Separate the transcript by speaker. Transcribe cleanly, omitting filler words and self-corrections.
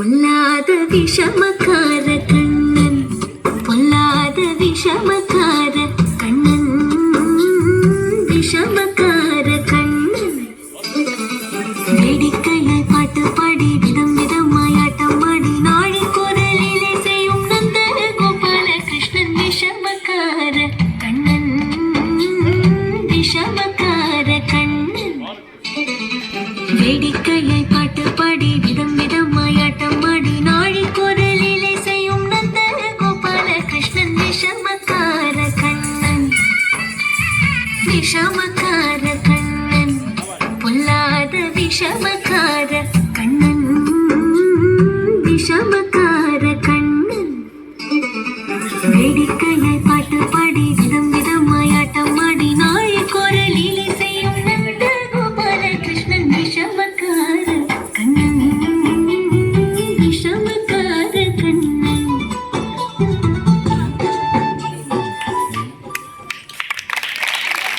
Speaker 1: பொல்லாத விஷமக்கார கண்ணன், பொல்லாத விஷமக்கார கண்ணன், விஷமக்கார கண்ணன். வேடிக்கையாய் பாட்டு பாடி விதம் விதமாய் ஆட்டம் ஆடி நாழி குரலிலே செய்யும் நந்த கோபால கிருஷ்ணன். விஷமக்கார கண்ணன், விஷமக்கார கண்ணன். வேடிக்கையாய் பாட்டு பாடி விதம் விதமாய் ஆட்டம் ஆடி நாழி குரலிலே செய்யும் நந்த கோபால கிருஷ்ணன். விஷமக்கார கண்ணன், விஷமக்கார கண்ணன், பொல்லாத விஷமக்கார கண்ணன், விஷமக்கார கண்ணன். வேடிக்கை